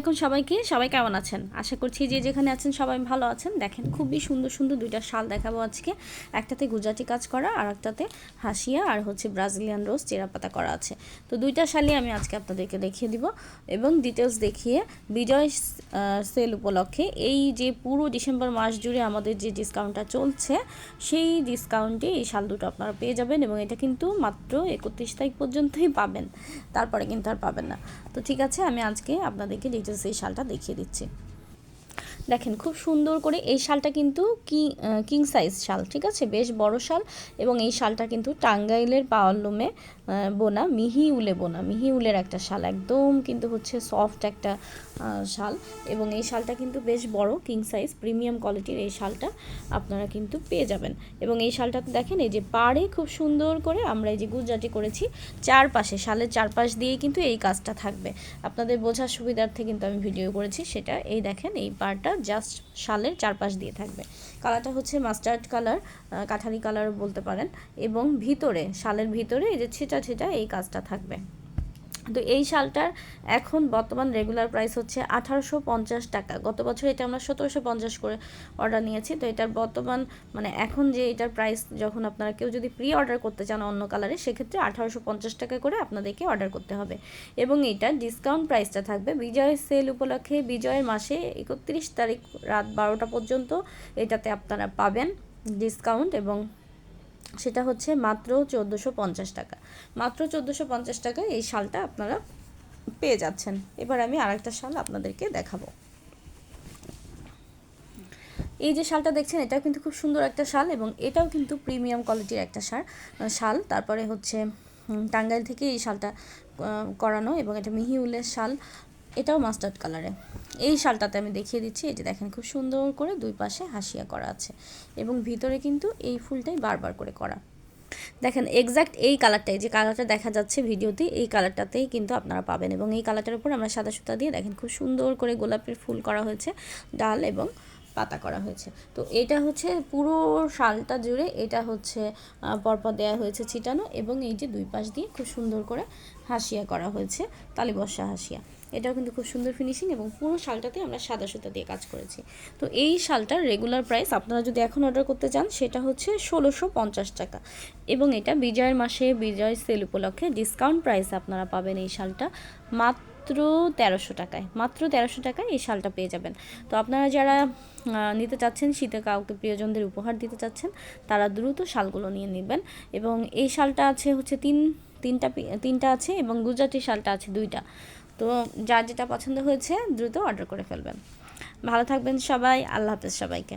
আলাইকুম সবাইকে। সবাই কেমন আছেন? আশা করছি যে যেখানে আছেন সবাই ভালো আছেন। দেখেন খুবই সুন্দর সুন্দর দুইটা শাল দেখাবো আজকে। একটাতে গুজরাটি কাজ করা আর একটাতে হাসিয়া আর হচ্ছে ব্রাজিলিয়ান রোজ চেরাপাতা করা আছে। তো দুইটা শালই আমি আজকে আপনাদেরকে দেখিয়ে দিব এবং ডিটেলস দেখিয়ে বিজয় সেল উপলক্ষে এই যে পুরো ডিসেম্বর মাস জুড়ে আমাদের যে ডিসকাউন্টটা চলছে সেই ডিসকাউন্টে এই শাল দুটো আপনারা পেয়ে যাবেন এবং এটা কিন্তু মাত্র 31 তারিখ পর্যন্তই পাবেন, তারপরে কিন্তু আর পাবেন না। তো ঠিক আছে, আমি আজকে আপনাদেরকে ডিটেলস এই শালটা দেখিয়ে দিচ্ছি। দেখেন খুব সুন্দর করে এই শালটা কিন্তু কিং সাইজ শাল, ঠিক আছে, বেশ বড় শাল এবং এই শালটা কিন্তু টাঙ্গাইলের পাওয়ারলুমে বোনা, মিহি উলে বোনা, মিহি উলের একটা শাল, একদম কিন্তু হচ্ছে সফট একটা শাল এবং এই শালটা কিন্তু বেশ বড় কিং সাইজ প্রিমিয়াম কোয়ালিটির এই শালটা আপনারা কিন্তু পেয়ে যাবেন। এবং এই শালটাতে দেখেন এই যে পাড়ে খুব সুন্দর করে আমরা এই যে গুজরাটি করেছি, চারপাশে শালের চারপাশ দিয়েই কিন্তু এই কাজটা থাকবে। আপনাদের বোঝার সুবিধার্থে কিন্তু আমি ভিডিও করেছি সেটা। এই দেখেন এই পাড়টা জাস্ট শালের চারপাশ দিয়ে থাকবে। কালারটা হচ্ছে মাস্টার্ড কালার, কাঠালি কালার বলতে পারেন। এবং ভিতরে শালের ভিতরে এই যে ছিটা ছিটা এই কাজটা থাকবে। তো এই শালটার এখন বর্তমান রেগুলার প্রাইস হচ্ছে 1850 টাকা। গত বছর এটা আমরা 1750 করে অর্ডার নিয়েছি। তো এটার বর্তমান মানে এখন যে এটার প্রাইস, যখন আপনারা কেউ যদি প্রি অর্ডার করতে চান অন্য কালারে, সেক্ষেত্রে 1850 টাকা করে আপনাদেরকে অর্ডার করতে হবে। এবং এটা ডিসকাউন্ট প্রাইসটা থাকবে বিজয় সেল উপলক্ষে, বিজয়ের মাসে 31 তারিখ রাত 12টা পর্যন্ত এটাতে আপনারা পাবেন ডিসকাউন্ট। এবং সেটা হচ্ছে মাত্র 1450 টাকা। মাত্র 1450 টাকায় এই শালটা আপনারা পেয়ে যাচ্ছেন। এবার আমি আরেকটা শাল আপনাদেরকে দেখাবো। এই যে শালটা দেখছেন এটাও কিন্তু খুব সুন্দর একটা শাল এবং এটাও কিন্তু প্রিমিয়াম কোয়ালিটির একটা শাল। তারপরে হচ্ছে টাঙ্গাইল থেকে এই শালটা করানো এবং এটা মিহি উলের শাল, এটাও মাস্টার্ড কালারে। এই শালটাতে আমি দেখিয়ে দিচ্ছি, এই যে দেখেন খুব সুন্দর করে দুই পাশে হাসিয়া করা আছে এবং ভিতরে কিন্তু এই ফুলটাই বারবার করে করা। দেখেন এক্স্যাক্ট এই কালারটাই, যে কালারটা দেখা যাচ্ছে ভিডিওতে, এই কালারটাতেই কিন্তু আপনারা পাবেন। এবং এই কালারটার উপর আমরা সাদা সুতা দিয়ে দেখেন খুব সুন্দর করে গোলাপের ফুল করা হয়েছে, ডাল এবং পাতা করা হয়েছে। তো এটা হচ্ছে পুরো শালটা জুড়ে এটা হচ্ছে পরপর দেওয়া হয়েছে ছিটানো এবং এই যে দুই পাশ দিয়ে খুব সুন্দর করে হাসিয়া করা হয়েছে, তালিবর্ষা হাসিয়া। এটাও কিন্তু খুব সুন্দর ফিনিশিং এবং পুরো শালটাতে আমরা সাদা সুতা দিয়ে কাজ করেছি। তো এই শালটার রেগুলার প্রাইস আপনারা যদি এখন অর্ডার করতে চান সেটা হচ্ছে 1650 টাকা এবং এটা বিজয়ের মাসে বিজয় সেল উপলক্ষে ডিসকাউন্ট প্রাইস আপনারা পাবেন এই শালটা মাত্র 1300 টাকায়। মাত্র 1300 টাকায় এই শালটা পেয়ে যাবেন। তো আপনারা যারা নিতে চাচ্ছেন, শীতে কাউকে প্রিয়জনদের উপহার দিতে চাচ্ছেন, তারা দ্রুত শালগুলো নিয়ে নেবেন। এবং এই শালটা আছে হচ্ছে তিনটা আছে এবং গুজরাটি শালটা আছে 2টা। তো যার যেটা পছন্দ হয়েছে দ্রুত অর্ডার করে ফেলবেন। ভালো থাকবেন সবাই, আল্লাহ হাফেজ সবাইকে।